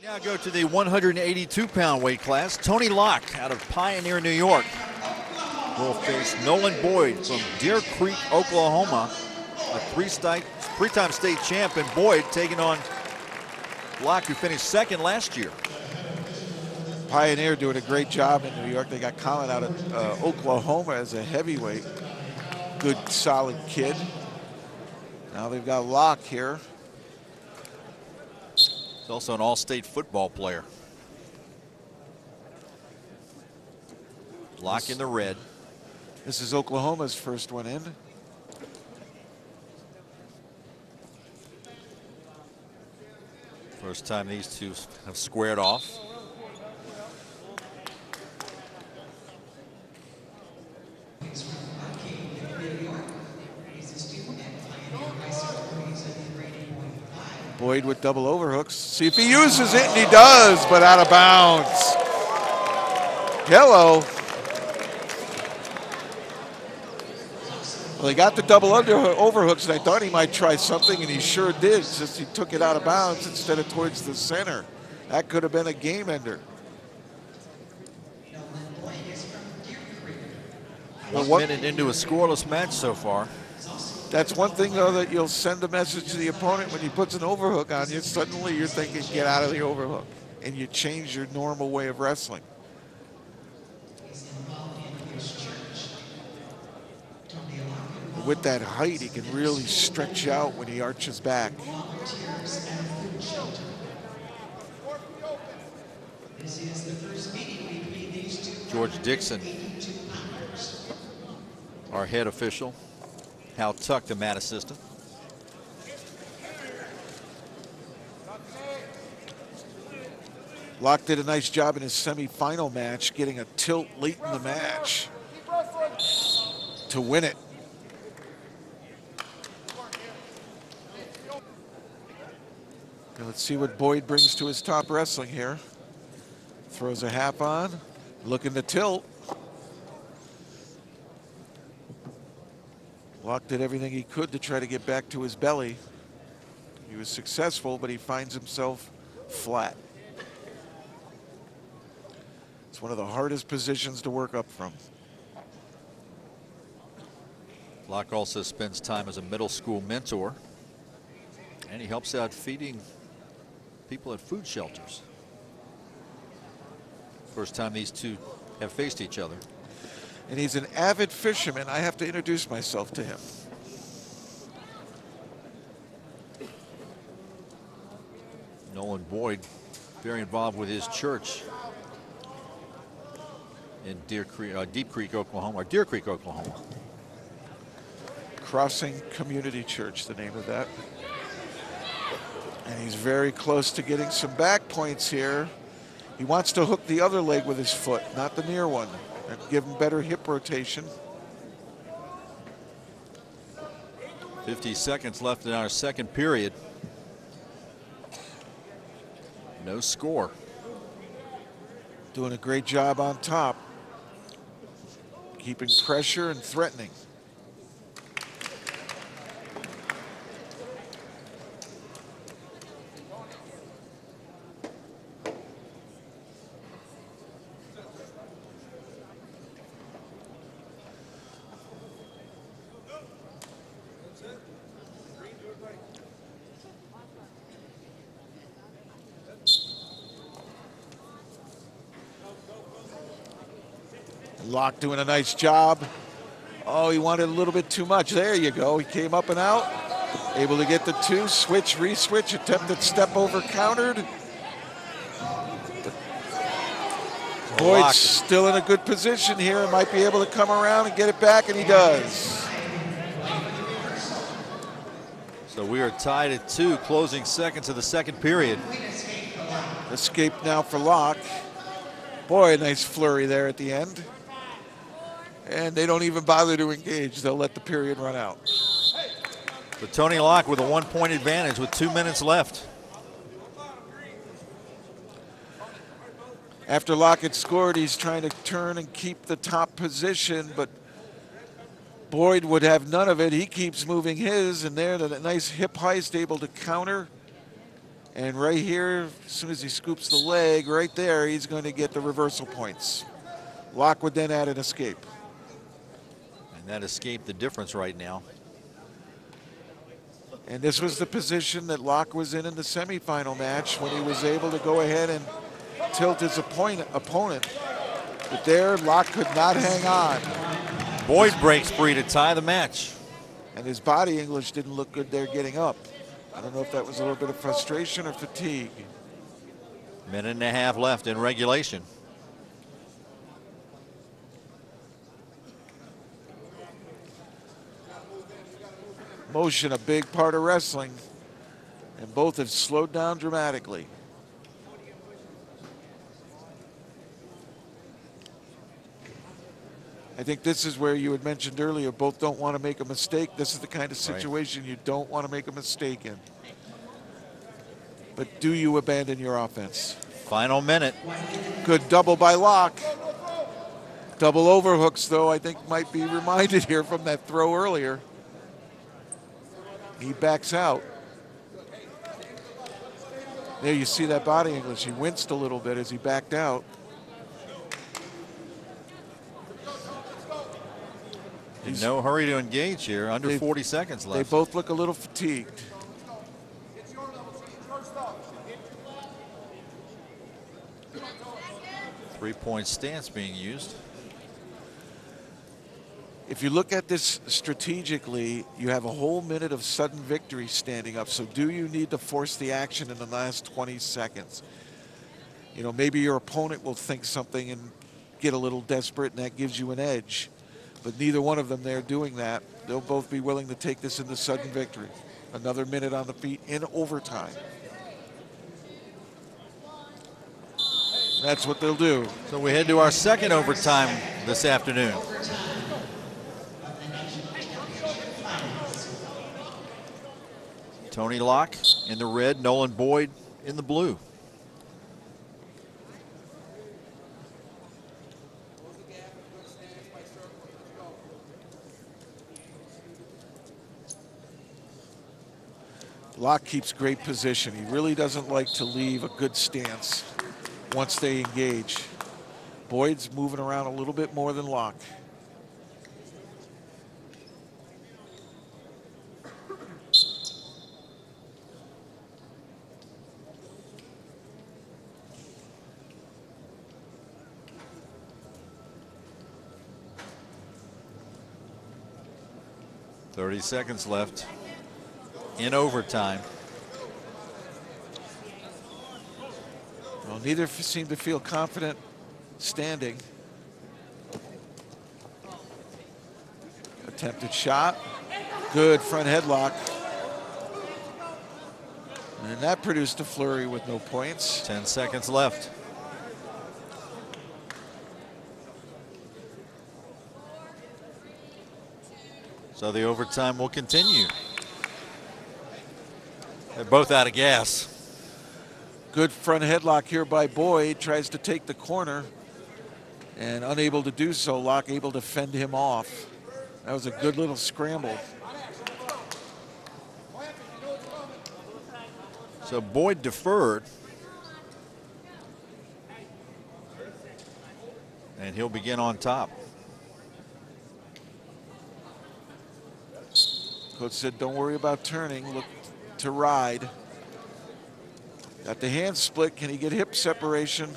Now go to the 182-pound weight class. Tony Locke out of Pioneer, New York, will face Nolan Boyd from Deer Creek, Oklahoma, a three-time state champ, and Boyd taking on Locke, who finished second last year. Pioneer doing a great job in New York. They got Colin out of Oklahoma as a heavyweight. Good, solid kid. Now they've got Locke here. He's also an all-state football player. Locke in the red. This is Oklahoma's first one in. First time these two have squared off. Boyd with double overhooks. See if he uses it, and he does, but out of bounds. Hello. Well, he got the double overhooks, and I thought he might try something, and he sure did. It's just he took it out of bounds instead of towards the center. That could have been a game ender. One minute into a scoreless match so far. That's one thing, though, that you'll send a message to the opponent when he puts an overhook on you. Suddenly you're thinking, get out of the overhook, and you change your normal way of wrestling. With that height, he can really stretch out when he arches back. George Dixon, our head official. Hal Tuck, the mat assistant. Locke did a nice job in his semifinal match, getting a tilt late in the match to win it. Now let's see what Boyd brings to his top wrestling here. Throws a half on, looking to tilt. Locke did everything he could to try to get back to his belly. He was successful, but he finds himself flat. It's one of the hardest positions to work up from. Locke also spends time as a middle school mentor, and he helps out feeding people at food shelters. First time these two have faced each other. And he's an avid fisherman. I have to introduce myself to him. Nolan Boyd, very involved with his church in Deep Creek, Oklahoma, or Deer Creek, Oklahoma. Crossing Community Church, the name of that. And he's very close to getting some back points here. He wants to hook the other leg with his foot, not the near one, and give him better hip rotation. 50 seconds left in our second period. No score. Doing a great job on top. Keeping pressure and threatening. Locke doing a nice job. Oh, he wanted a little bit too much. There you go. He came up and out. Able to get the two. Switch, re-switch. Attempted step over, countered. Boyd's still in a good position here. Might be able to come around and get it back, and he does. So we are tied at 2, closing seconds of the second period. Escape now for Locke. Boy, a nice flurry there at the end. And they don't even bother to engage. They'll let the period run out. But Tony Locke with a 1-point advantage with 2 minutes left. After Locke had scored, he's trying to turn and keep the top position, but Boyd would have none of it. He keeps moving his, and there, the nice hip heist, able to counter And right here, as soon as he scoops the leg, right there, he's going to get the reversal points. Locke would then add an escape. And that escape the difference right now. And this was the position that Locke was in the semifinal match when he was able to go ahead and tilt his opponent. But there, Locke could not hang on. Boyd breaks free to tie the match. And his body English didn't look good there getting up. I don't know if that was a little bit of frustration or fatigue. Minute and a half left in regulation. Motion, a big part of wrestling, and both have slowed down dramatically. I think this is where you had mentioned earlier, both don't want to make a mistake. This is the kind of situation you don't want to make a mistake in. But do you abandon your offense? Final minute. Good double by Locke. Double overhooks, though, I think might be reminded here from that throw earlier. He backs out. There you see that body English. He winced a little bit as he backed out. In no hurry to engage here, under 40 seconds left. They both look a little fatigued. Three-point stance being used. If you look at this strategically, you have a whole minute of sudden victory standing up. So do you need to force the action in the last 20 seconds? You know, maybe your opponent will think something and get a little desperate, and that gives you an edge. But neither one of them there doing that. They'll both be willing to take this into sudden victory. Another minute on the feet in overtime. That's what they'll do. So we head to our second overtime this afternoon. Tony Locke in the red, Nolan Boyd in the blue. Locke keeps great position. He really doesn't like to leave a good stance once they engage. Boyd's moving around a little bit more than Locke. .30 seconds left in overtime. Well, neither seem to feel confident standing. Attempted shot. Good front headlock. And that produced a flurry with no points. 10 seconds left. So the overtime will continue. They're both out of gas. Good front headlock here by Boyd. Tries to take the corner and unable to do so. Locke able to fend him off. That was a good little scramble. So Boyd deferred. And he'll begin on top. Coach said, don't worry about turning, look to ride. Got the hand split, can he get hip separation?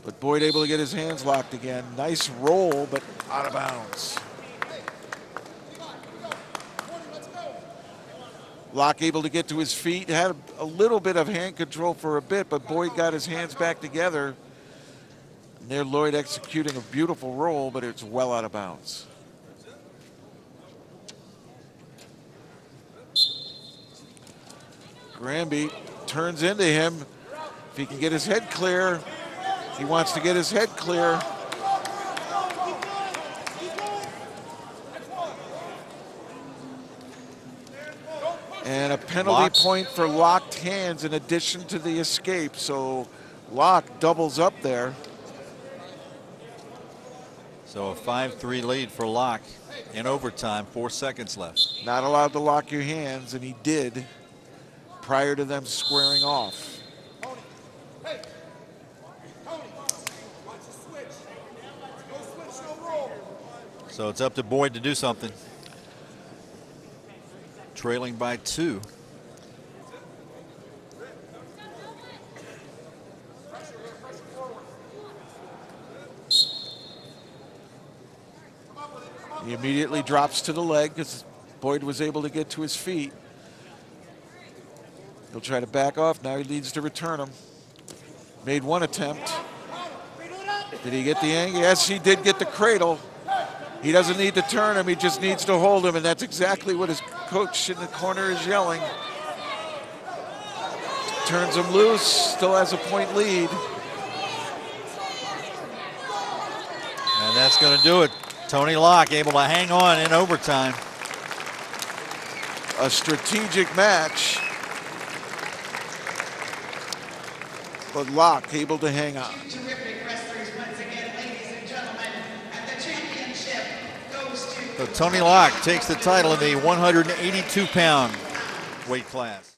But Boyd able to get his hands locked again. Nice roll, but out of bounds. Locke able to get to his feet, had a little bit of hand control for a bit, but Boyd got his hands back together. And there Lloyd executing a beautiful roll, but it's well out of bounds. Granby turns into him. If he can get his head clear, he wants to get his head clear. And a penalty point for locked hands in addition to the escape. So Locke doubles up there. So a 5-3 lead for Locke in overtime, 4 seconds left. Not allowed to lock your hands, and he did. prior to them squaring off. So it's up to Boyd to do something. Trailing by 2. He immediately drops to the leg because Boyd was able to get to his feet. He'll try to back off. Now he needs to return him. Made one attempt. Did he get the angle? Yes, he did get the cradle. He doesn't need to turn him. He just needs to hold him, and that's exactly what his coach in the corner is yelling. Turns him loose, still has a point lead. And that's going to do it. Tony Locke able to hang on in overtime. A strategic match, but Locke able to hang on. So Tony Locke takes the title in the 182-pound weight class.